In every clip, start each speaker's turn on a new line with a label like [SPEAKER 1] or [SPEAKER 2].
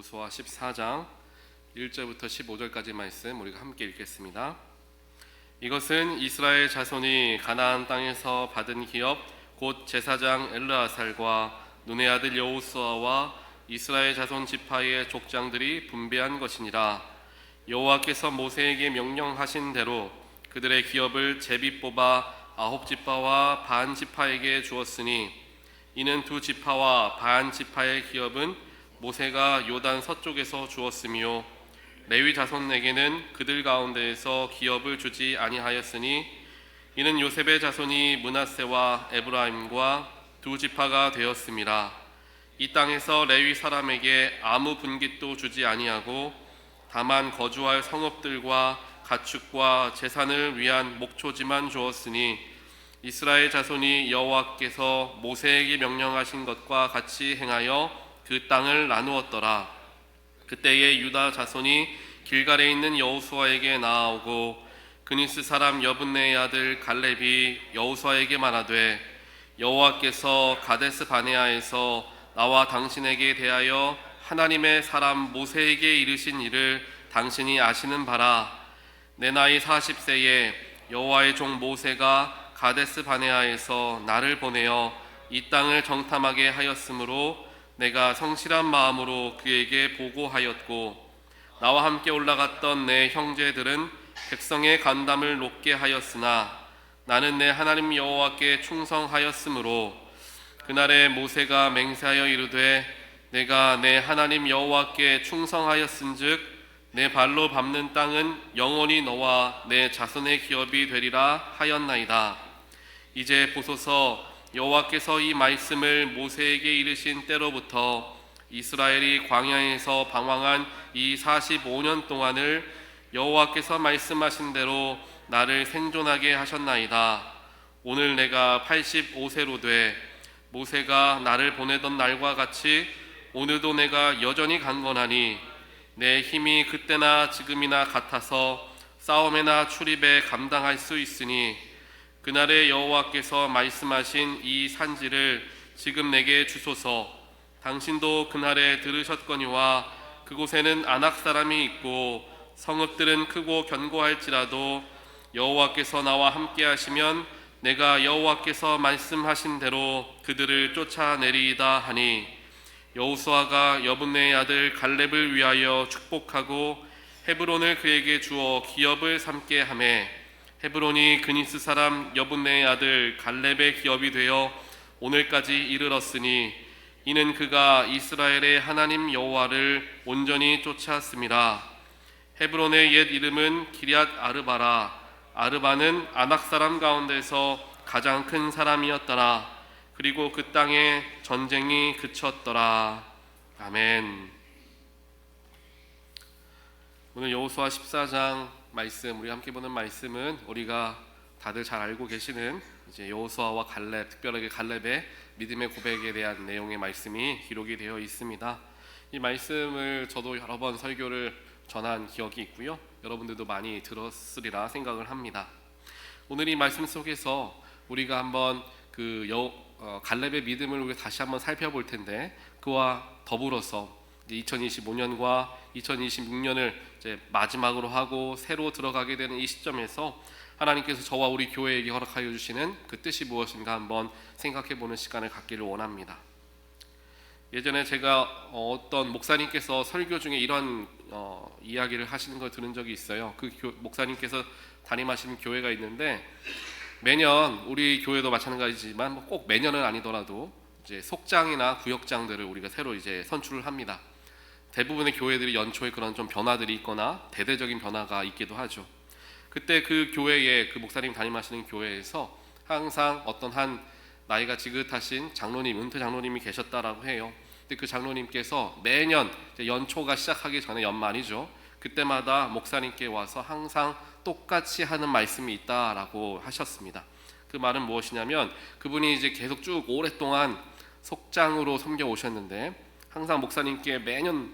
[SPEAKER 1] 여호수아 14장 1절부터 15절까지 말씀 우리가 함께 읽겠습니다. 이것은 이스라엘 자손이 가나안 땅에서 받은 기업 곧 제사장 엘르아살과 눈의 아들 여호수아와 이스라엘 자손 지파의 족장들이 분배한 것이니라. 여호와께서 모세에게 명령하신 대로 그들의 기업을 제비 뽑아 9지파와 반 지파에게 주었으니 이는 2지파와 반 지파의 기업은 모세가 요단 서쪽에서 주었으며 레위 자손에게는 그들 가운데에서 기업을 주지 아니하였으니 이는 요셉의 자손이 므낫세와 에브라임과 2지파가 되었음이라. 이 땅에서 레위 사람에게 아무 분깃도 주지 아니하고 다만 거주할 성읍들과 가축과 재산을 위한 목초지만 주었으니 이스라엘 자손이 여호와께서 모세에게 명령하신 것과 같이 행하여 그 땅을 나누었더라. 그때에 유다 자손이 길갈에 있는 여호수아에게 나아오고 그니스 사람 여분네의 아들 갈렙이 여호수아에게 말하되 여호와께서 가데스 바네아에서 나와 당신에게 대하여 하나님의 사람 모세에게 이르신 일을 당신이 아시는 바라. 내 나이 40세에 여호와의 종 모세가 가데스 바네아에서 나를 보내어 이 땅을 정탐하게 하였으므로 내가 성실한 마음으로 그에게 보고하였고 나와 함께 올라갔던 내 형제들은 백성의 간담을 높게 하였으나 나는 내 하나님 여호와께 충성하였으므로 그날에 모세가 맹세하여 이르되 내가 내 하나님 여호와께 충성하였은즉 내 발로 밟는 땅은 영원히 너와 내 자손의 기업이 되리라 하였나이다. 이제 보소서 여호와께서 이 말씀을 모세에게 이르신 때로부터 이스라엘이 광야에서 방황한 이 45년 동안을 여호와께서 말씀하신 대로 나를 생존하게 하셨나이다. 오늘 내가 85세로 돼 모세가 나를 보내던 날과 같이 오늘도 내가 여전히 강건하니 내 힘이 그때나 지금이나 같아서 싸움에나 출입에 감당할 수 있으니 그날에 여호와께서 말씀하신 이 산지를 지금 내게 주소서. 당신도 그날에 들으셨거니와 그곳에는 아낙 사람이 있고 성읍들은 크고 견고할지라도 여호와께서 나와 함께 하시면 내가 여호와께서 말씀하신 대로 그들을 쫓아내리이다 하니 여호수아가 여분네의 아들 갈렙을 위하여 축복하고 헤브론을 그에게 주어 기업을 삼게 하매 헤브론이 그니스 사람 여분네의 아들 갈렙의 기업이 되어 오늘까지 이르렀으니 이는 그가 이스라엘의 하나님 여호와를 온전히 쫓았음이라. 헤브론의 옛 이름은 기럇 아르바라. 아르바는 아낙 사람 가운데서 가장 큰 사람이었더라. 그리고 그 땅에 전쟁이 그쳤더라. 아멘. 오늘 여호수아 14장 말씀 우리 함께 보는 말씀은 우리가 다들 잘 알고 계시는 이제 여호수아와 갈렙, 특별하게 갈렙의 믿음의 고백에 대한 내용의 말씀이 기록이 되어 있습니다. 이 말씀을 저도 여러 번 설교를 전한 기억이 있고요. 여러분들도 많이 들었으리라 생각을 합니다. 오늘 이 말씀 속에서 우리가 한번 갈렙의 믿음을 우리가 다시 한번 살펴볼 텐데 그와 더불어서 2025년과 2026년을 이제 마지막으로 하고 새로 들어가게 되는 이 시점에서 하나님께서 저와 우리 교회에게 허락하여 주시는 그 뜻이 무엇인가 한번 생각해보는 시간을 갖기를 원합니다. 예전에 제가 어떤 목사님께서 설교 중에 이런 이야기를 하시는 걸 들은 적이 있어요. 그 목사님께서 담임하시는 교회가 있는데 매년 우리 교회도 마찬가지지만 꼭 매년은 아니더라도 이제 속장이나 구역장들을 우리가 새로 이제 선출을 합니다. 대부분의 교회들이 연초에 그런 좀 변화들이 있거나 대대적인 변화가 있기도 하죠. 그때 그 교회에 그 목사님 담임하시는 교회에서 항상 어떤 한 나이가 지긋하신 장로님, 은퇴 장로님이 계셨다라고 해요. 근데 그 장로님께서 매년 연초가 시작하기 전에 연말이죠. 그때마다 목사님께 와서 항상 똑같이 하는 말씀이 있다라고 하셨습니다. 그 말은 무엇이냐면 그분이 이제 계속 쭉 오랫동안 속장으로 섬겨 오셨는데 항상 목사님께 매년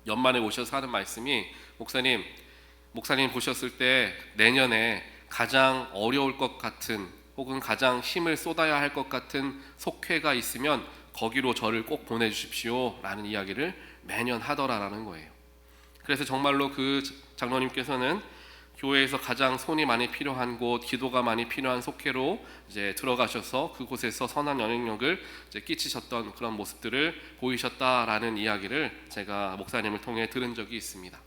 [SPEAKER 1] 연말에 오셔서 하는 말씀이 목사님 보셨을 때 내년에 가장 어려울 것 같은 혹은 가장 힘을 쏟아야 할 것 같은 속회가 있으면 거기로 저를 꼭 보내주십시오 라는 이야기를 매년 하더라라는 거예요. 그래서 정말로 그 장로님께서는 교회에서 가장 손이 많이 필요한 곳, 기도가 많이 필요한 속회로 이제 들어가셔서 그곳에서 선한 영향력을 이제 끼치셨던 그런 모습들을 보이셨다라는 이야기를 제가 목사님을 통해 들은 적이 있습니다.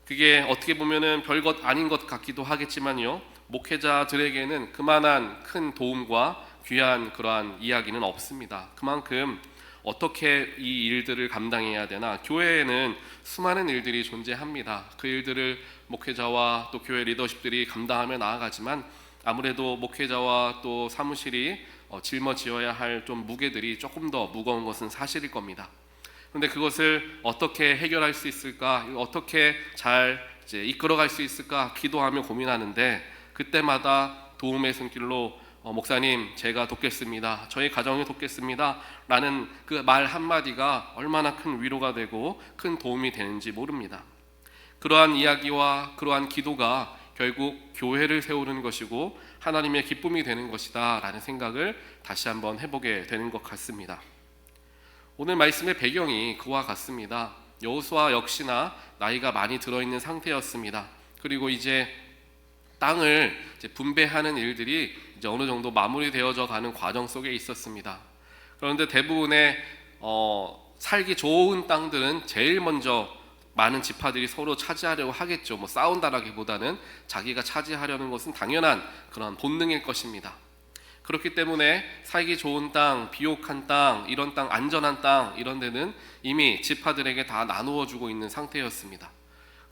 [SPEAKER 1] 그게 어떻게 보면은 별것 아닌 것 같기도 하겠지만요, 목회자들에게는 그만한 큰 도움과 귀한 그러한 이야기는 없습니다. 그만큼 어떻게 이 일들을 감당해야 되나, 교회에는 수많은 일들이 존재합니다. 그 일들을 목회자와 또 교회 리더십들이 감당하며 나아가지만 아무래도 목회자와 또 사무실이 짊어지어야 할 좀 무게들이 조금 더 무거운 것은 사실일 겁니다. 그런데 그것을 어떻게 해결할 수 있을까, 어떻게 잘 이제 이끌어갈 수 있을까 기도하며 고민하는데, 그때마다 도움의 손길로 목사님 제가 돕겠습니다, 저희 가정이 돕겠습니다 라는 그 말 한마디가 얼마나 큰 위로가 되고 큰 도움이 되는지 모릅니다. 그러한 이야기와 그러한 기도가 결국 교회를 세우는 것이고 하나님의 기쁨이 되는 것이다 라는 생각을 다시 한번 해보게 되는 것 같습니다. 오늘 말씀의 배경이 그와 같습니다. 여호수아 역시나 나이가 많이 들어있는 상태였습니다. 그리고 이제 땅을 이제 분배하는 일들이 이제 어느 정도 마무리되어져 가는 과정 속에 있었습니다. 그런데 대부분의 살기 좋은 땅들은 제일 먼저 많은 지파들이 서로 차지하려고 하겠죠. 뭐 싸운다라기보다는 자기가 차지하려는 것은 당연한 그런 본능일 것입니다. 그렇기 때문에 살기 좋은 땅, 비옥한 땅, 이런 땅, 안전한 땅, 이런 데는 이미 지파들에게 다 나누어 주고 있는 상태였습니다.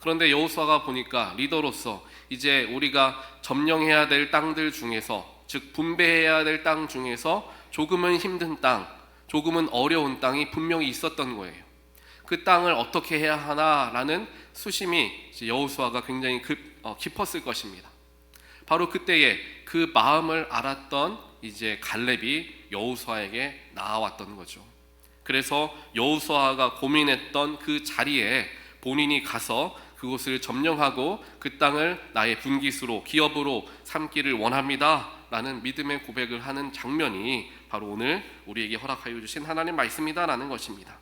[SPEAKER 1] 그런데 여호수아가 보니까 리더로서 이제 우리가 점령해야 될 땅들 중에서, 즉 분배해야 될 땅 중에서 조금은 힘든 땅, 조금은 어려운 땅이 분명히 있었던 거예요. 그 땅을 어떻게 해야 하나라는 수심이 여호수아가 굉장히 깊었을 것입니다. 바로 그때에 그 마음을 알았던 이제 갈렙이 여호수아에게 나아왔던 거죠. 그래서 여호수아가 고민했던 그 자리에 본인이 가서 그곳을 점령하고 그 땅을 나의 분깃으로, 기업으로 삼기를 원합니다 라는 믿음의 고백을 하는 장면이 바로 오늘 우리에게 허락하여 주신 하나님 말씀이다 라는 것입니다.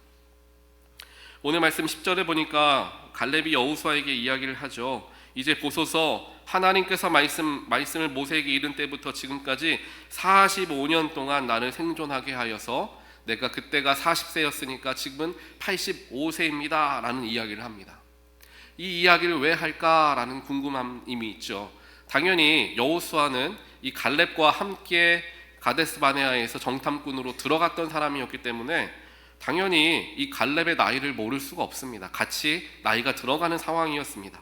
[SPEAKER 1] 오늘 말씀 10절에 보니까 갈렙이 여호수아에게 이야기를 하죠. 이제 보소서, 하나님께서 말씀을 모세에게 이른 때부터 지금까지 45년 동안 나를 생존하게 하여서 내가 그때가 40세였으니까 지금은 85세입니다 라는 이야기를 합니다. 이 이야기를 왜 할까라는 궁금함이 있죠. 당연히 여호수아는 이 갈렙과 함께 가데스 바네아에서 정탐꾼으로 들어갔던 사람이었기 때문에 당연히 이 갈렙의 나이를 모를 수가 없습니다. 같이 나이가 들어가는 상황이었습니다.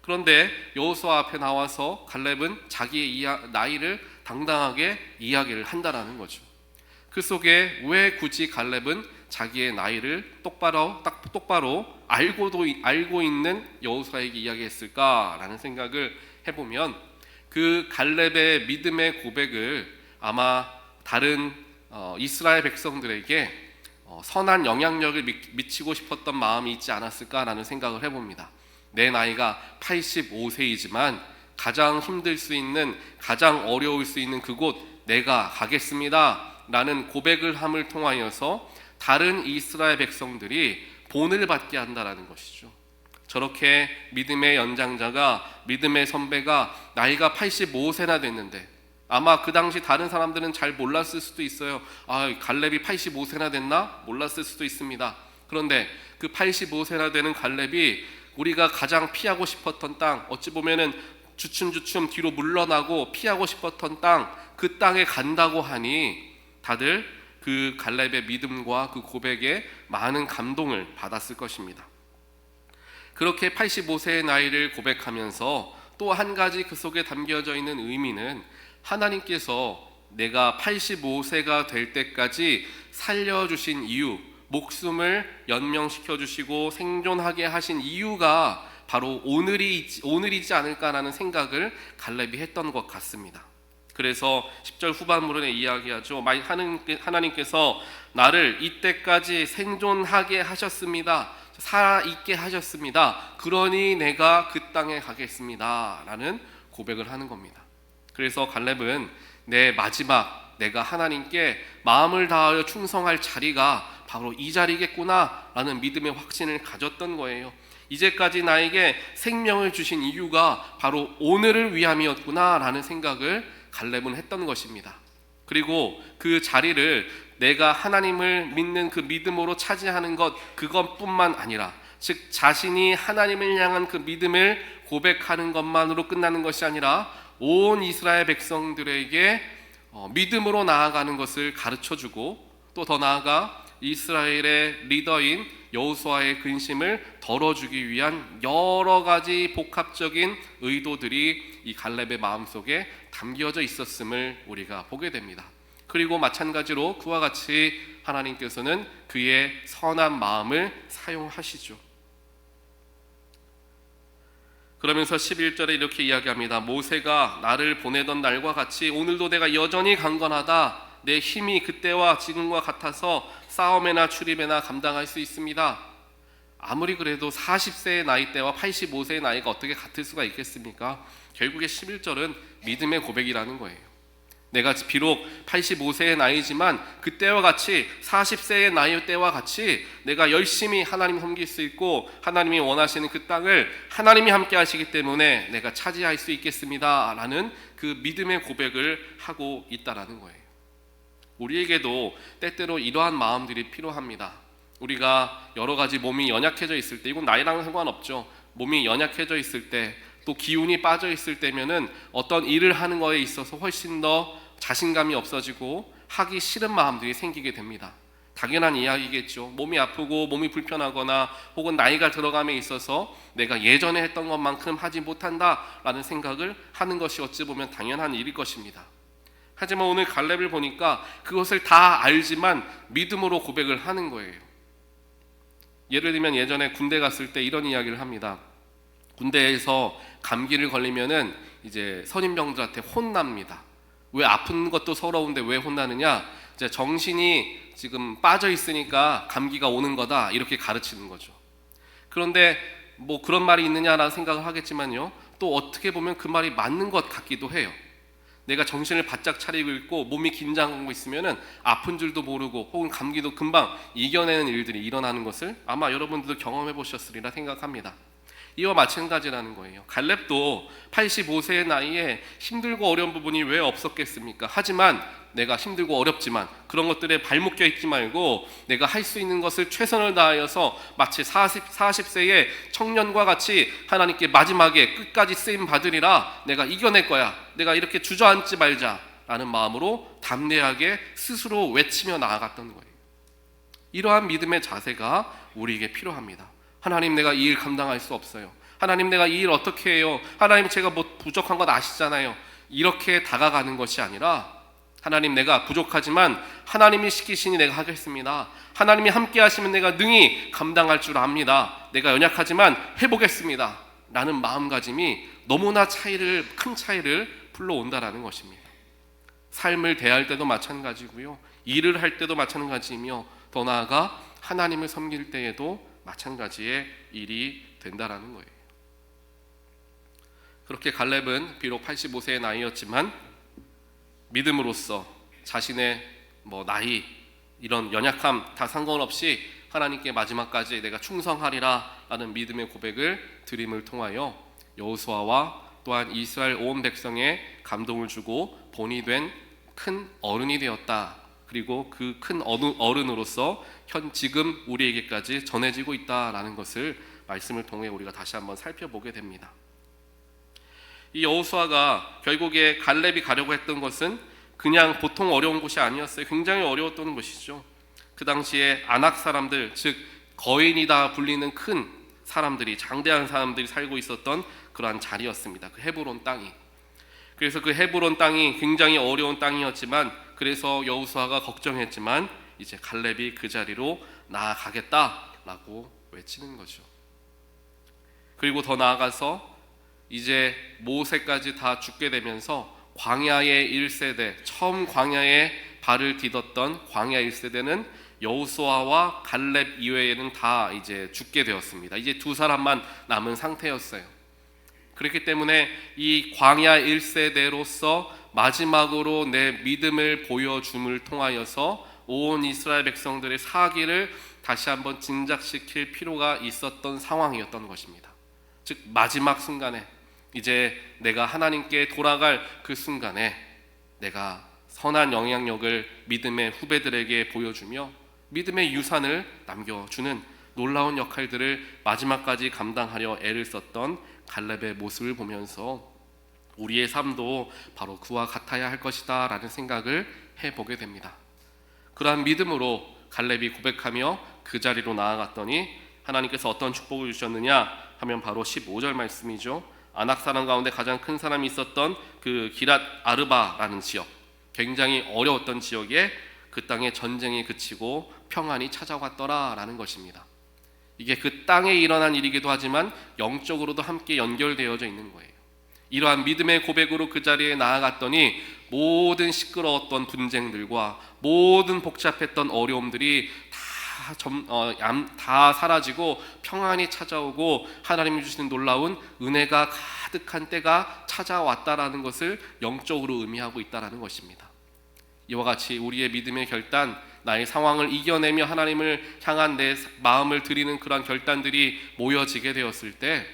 [SPEAKER 1] 그런데 여호수아 앞에 나와서 갈렙은 자기의 나이를 당당하게 이야기를 한다라는 거죠. 그 속에 왜 굳이 갈렙은 자기의 나이를 똑바로 알고 있는 여호수아에게 이야기했을까라는 생각을 해보면, 그 갈렙의 믿음의 고백을 아마 다른 이스라엘 백성들에게 선한 영향력을 미치고 싶었던 마음이 있지 않았을까라는 생각을 해봅니다. 내 나이가 85세이지만 가장 힘들 수 있는, 가장 어려울 수 있는 그곳 내가 가겠습니다 라는 고백을 함을 통하여서 다른 이스라엘 백성들이 본을 받게 한다라는 것이죠. 저렇게 믿음의 연장자가, 믿음의 선배가 나이가 85세나 됐는데, 아마 그 당시 다른 사람들은 잘 몰랐을 수도 있어요. 갈렙이 85세나 됐나? 몰랐을 수도 있습니다. 그런데 그 85세나 되는 갈렙이 우리가 가장 피하고 싶었던 땅, 어찌 보면은 주춤주춤 뒤로 물러나고 피하고 싶었던 땅, 그 땅에 간다고 하니 다들 그 갈렙의 믿음과 그 고백에 많은 감동을 받았을 것입니다. 그렇게 85세의 나이를 고백하면서 또 한 가지 그 속에 담겨져 있는 의미는, 하나님께서 내가 85세가 될 때까지 살려주신 이유, 목숨을 연명시켜 주시고 생존하게 하신 이유가 바로 오늘이지 않을까라는 생각을 갈렙이 했던 것 같습니다. 그래서 10절 후반부에 이야기하죠. 하나님께서 나를 이때까지 생존하게 하셨습니다. 살아있게 하셨습니다. 그러니 내가 그 땅에 가겠습니다 라는 고백을 하는 겁니다. 그래서 갈렙은 내 마지막, 내가 하나님께 마음을 다하여 충성할 자리가 바로 이 자리겠구나라는 믿음의 확신을 가졌던 거예요. 이제까지 나에게 생명을 주신 이유가 바로 오늘을 위함이었구나라는 생각을 갈렙은 했던 것입니다. 그리고 그 자리를 내가 하나님을 믿는 그 믿음으로 차지하는 것, 그것뿐만 아니라 즉 자신이 하나님을 향한 그 믿음을 고백하는 것만으로 끝나는 것이 아니라 온 이스라엘 백성들에게 믿음으로 나아가는 것을 가르쳐주고, 또 더 나아가 이스라엘의 리더인 여호수아의 근심을 덜어주기 위한 여러 가지 복합적인 의도들이 이 갈렙의 마음속에 담겨져 있었음을 우리가 보게 됩니다. 그리고 마찬가지로 그와 같이 하나님께서는 그의 선한 마음을 사용하시죠. 그러면서 11절에 이렇게 이야기합니다. 모세가 나를 보내던 날과 같이 오늘도 내가 여전히 강건하다. 내 힘이 그때와 지금과 같아서 싸움에나 출입에나 감당할 수 있습니다. 아무리 그래도 40세의 나이대와 85세의 나이가 어떻게 같을 수가 있겠습니까? 결국에 11절은 믿음의 고백이라는 거예요. 내가 비록 85세의 나이지만 그때와 같이 40세의 나이 때와 같이 내가 열심히 하나님 섬길 수 있고 하나님이 원하시는 그 땅을 하나님이 함께 하시기 때문에 내가 차지할 수 있겠습니다 라는 그 믿음의 고백을 하고 있다라는 거예요. 우리에게도 때때로 이러한 마음들이 필요합니다. 우리가 여러 가지 몸이 연약해져 있을 때, 이건 나이랑은 상관없죠. 몸이 연약해져 있을 때, 또 기운이 빠져 있을 때면은 어떤 일을 하는 거에 있어서 훨씬 더 자신감이 없어지고 하기 싫은 마음들이 생기게 됩니다. 당연한 이야기겠죠. 몸이 아프고 몸이 불편하거나 혹은 나이가 들어감에 있어서 내가 예전에 했던 것만큼 하지 못한다라는 생각을 하는 것이 어찌 보면 당연한 일일 것입니다. 하지만 오늘 갈렙을 보니까 그것을 다 알지만 믿음으로 고백을 하는 거예요. 예를 들면 예전에 군대 갔을 때 이런 이야기를 합니다. 군대에서 감기를 걸리면은 이제 선임병들한테 혼납니다. 왜 아픈 것도 서러운데 왜 혼나느냐? 이제 정신이 지금 빠져 있으니까 감기가 오는 거다 이렇게 가르치는 거죠. 그런데 뭐 그런 말이 있느냐라는 생각을 하겠지만요. 또 어떻게 보면 그 말이 맞는 것 같기도 해요. 내가 정신을 바짝 차리고 있고 몸이 긴장하고 있으면은 아픈 줄도 모르고 혹은 감기도 금방 이겨내는 일들이 일어나는 것을 아마 여러분들도 경험해 보셨으리라 생각합니다. 이와 마찬가지라는 거예요. 갈렙도 85세의 나이에 힘들고 어려운 부분이 왜 없었겠습니까? 하지만 내가 힘들고 어렵지만 그런 것들에 발묶여 있지 말고 내가 할 수 있는 것을 최선을 다하여서 마치 40세의 청년과 같이 하나님께 마지막에 끝까지 쓰임 받으리라, 내가 이겨낼 거야, 내가 이렇게 주저앉지 말자라는 마음으로 담대하게 스스로 외치며 나아갔던 거예요. 이러한 믿음의 자세가 우리에게 필요합니다. 하나님, 내가 이 일 감당할 수 없어요. 하나님, 내가 이 일 어떻게 해요? 하나님, 제가 뭐 부족한 건 아시잖아요. 이렇게 다가가는 것이 아니라 하나님, 내가 부족하지만 하나님이 시키시니 내가 하겠습니다. 하나님이 함께 하시면 내가 능히 감당할 줄 압니다. 내가 연약하지만 해보겠습니다 라는 마음가짐이 너무나 큰 차이를 불러온다라는 것입니다. 삶을 대할 때도 마찬가지고요, 일을 할 때도 마찬가지이며 더 나아가 하나님을 섬길 때에도 마찬가지의 일이 된다라는 거예요. 그렇게 갈렙은 비록 85세의 나이였지만 믿음으로써 자신의 나이, 이런 연약함 다 상관없이 하나님께 마지막까지 내가 충성하리라 라는 믿음의 고백을 드림을 통하여 여호수아와 또한 이스라엘 온 백성에 감동을 주고 본이 된 큰 어른이 되었다. 그리고 그 큰 어른으로서 지금 우리에게까지 전해지고 있다라는 것을 말씀을 통해 우리가 다시 한번 살펴보게 됩니다. 이 여호수아가 결국에 갈렙이 가려고 했던 것은 그냥 보통 어려운 곳이 아니었어요. 굉장히 어려웠던 것이죠. 그 당시에 아낙 사람들, 즉 거인이다 불리는 큰 사람들이, 장대한 사람들이 살고 있었던 그러한 자리였습니다. 그 헤브론 땅이. 그래서 그 헤브론 땅이 굉장히 어려운 땅이었지만, 그래서 여호수아가 걱정했지만 이제 갈렙이 그 자리로 나아가겠다라고 외치는 거죠. 그리고 더 나아가서 이제 모세까지 다 죽게 되면서 광야의 1세대, 처음 광야에 발을 디뎠던 광야 1세대는 여호수아와 갈렙 이외에는 다 이제 죽게 되었습니다. 이제 두 사람만 남은 상태였어요. 그렇기 때문에 이 광야 1세대로서 마지막으로 내 믿음을 보여줌을 통하여서 온 이스라엘 백성들의 사기를 다시 한번 진작시킬 필요가 있었던 상황이었던 것입니다. 즉 마지막 순간에 이제 내가 하나님께 돌아갈 그 순간에 내가 선한 영향력을 믿음의 후배들에게 보여주며 믿음의 유산을 남겨주는 놀라운 역할들을 마지막까지 감당하려 애를 썼던 갈렙의 모습을 보면서 우리의 삶도 바로 그와 같아야 할 것이다 라는 생각을 해보게 됩니다. 그러한 믿음으로 갈렙이 고백하며 그 자리로 나아갔더니 하나님께서 어떤 축복을 주셨느냐 하면 바로 15절 말씀이죠. 아낙 사람 가운데 가장 큰 사람이 있었던 그 기랏 아르바라는 지역, 굉장히 어려웠던 지역에 그 땅에 전쟁이 그치고 평안이 찾아왔더라라는 것입니다. 이게 그 땅에 일어난 일이기도 하지만 영적으로도 함께 연결되어져 있는 거예요. 이러한 믿음의 고백으로 그 자리에 나아갔더니 모든 시끄러웠던 분쟁들과 모든 복잡했던 어려움들이 다 사라지고 평안이 찾아오고 하나님이 주시는 놀라운 은혜가 가득한 때가 찾아왔다라는 것을 영적으로 의미하고 있다라는 것입니다. 이와 같이 우리의 믿음의 결단, 나의 상황을 이겨내며 하나님을 향한 내 마음을 드리는 그런 결단들이 모여지게 되었을 때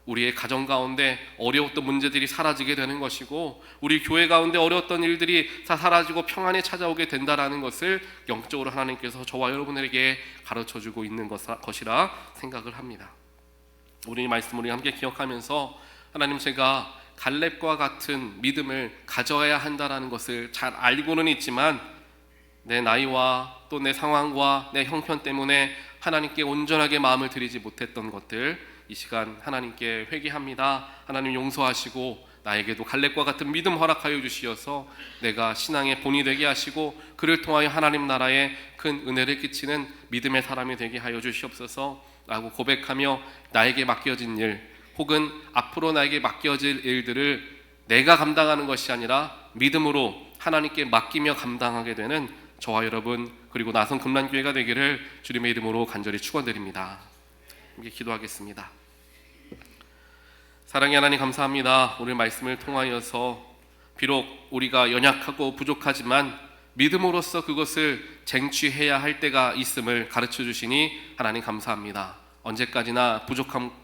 [SPEAKER 1] 우리의 가정 가운데 어려웠던 문제들이 사라지게 되는 것이고 우리 교회 가운데 어려웠던 일들이 다 사라지고 평안이 찾아오게 된다라는 것을 영적으로 하나님께서 저와 여러분에게 가르쳐주고 있는 것이라 생각을 합니다. 우리 말씀을 함께 기억하면서 하나님, 제가 갈렙과 같은 믿음을 가져야 한다라는 것을 잘 알고는 있지만 내 나이와 또 내 상황과 내 형편 때문에 하나님께 온전하게 마음을 드리지 못했던 것들, 이 시간 하나님께 회개합니다. 하나님 용서하시고 나에게도 갈렙과 같은 믿음 허락하여 주시어서 내가 신앙의 본이 되게 하시고 그를 통하여 하나님 나라에 큰 은혜를 끼치는 믿음의 사람이 되게 하여 주시옵소서 라고 고백하며 나에게 맡겨진 일 혹은 앞으로 나에게 맡겨질 일들을 내가 감당하는 것이 아니라 믿음으로 하나님께 맡기며 감당하게 되는 저와 여러분 그리고 나선 금란교회가 되기를 주님의 이름으로 간절히 축원드립니다. 함께 기도하겠습니다. 사랑의 하나님, 감사합니다. 오늘 말씀을 통하여서 비록 우리가 연약하고 부족하지만 믿음으로써 그것을 쟁취해야 할 때가 있음을 가르쳐 주시니 하나님 감사합니다. 언제까지나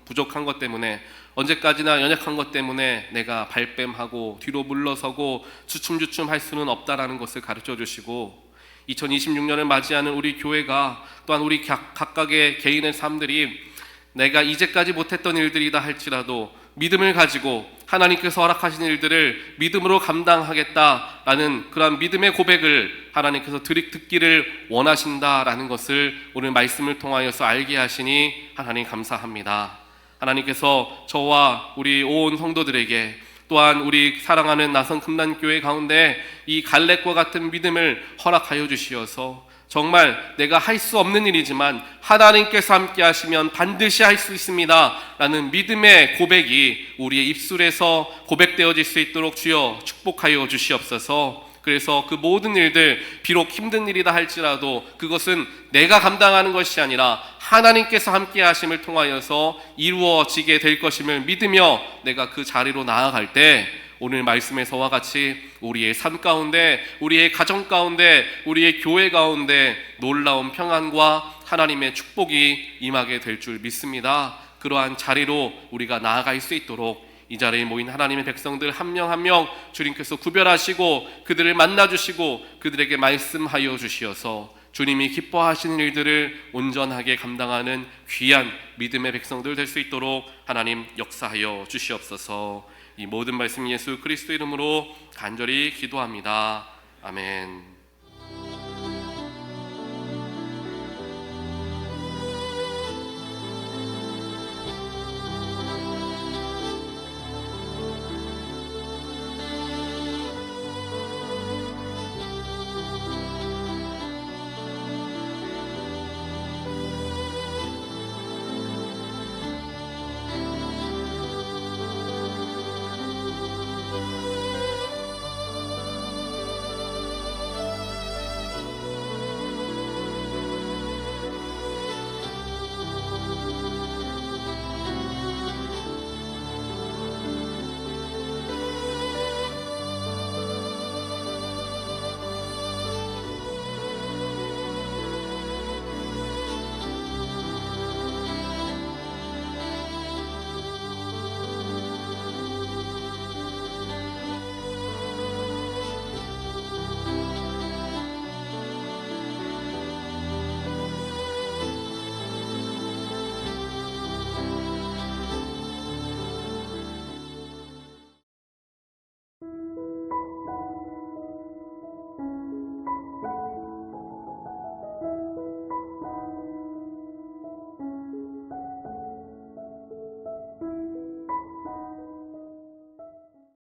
[SPEAKER 1] 부족한 것 때문에, 언제까지나 연약한 것 때문에 내가 발뺌하고 뒤로 물러서고 주춤주춤 할 수는 없다라는 것을 가르쳐 주시고 2026년을 맞이하는 우리 교회가 또한 우리 각각의 개인의 삶들이 내가 이제까지 못했던 일들이다 할지라도 믿음을 가지고 하나님께서 허락하신 일들을 믿음으로 감당하겠다라는 그런 믿음의 고백을 하나님께서 듣기를 원하신다라는 것을 오늘 말씀을 통하여서 알게 하시니 하나님 감사합니다. 하나님께서 저와 우리 온 성도들에게 또한 우리 사랑하는 나선 금란교회 가운데 이 갈렙과 같은 믿음을 허락하여 주시어서 정말 내가 할 수 없는 일이지만 하나님께서 함께 하시면 반드시 할 수 있습니다 라는 믿음의 고백이 우리의 입술에서 고백되어질 수 있도록 주여 축복하여 주시옵소서. 그래서 그 모든 일들 비록 힘든 일이다 할지라도 그것은 내가 감당하는 것이 아니라 하나님께서 함께 하심을 통하여서 이루어지게 될 것임을 믿으며 내가 그 자리로 나아갈 때 오늘 말씀에서와 같이 우리의 삶 가운데, 우리의 가정 가운데, 우리의 교회 가운데 놀라운 평안과 하나님의 축복이 임하게 될 줄 믿습니다. 그러한 자리로 우리가 나아갈 수 있도록 이 자리에 모인 하나님의 백성들 한 명 한 명 주님께서 구별하시고 그들을 만나주시고 그들에게 말씀하여 주시어서 주님이 기뻐하시는 일들을 온전하게 감당하는 귀한 믿음의 백성들 될 수 있도록 하나님 역사하여 주시옵소서. 이 모든 말씀 예수 그리스도 이름으로 간절히 기도합니다. 아멘.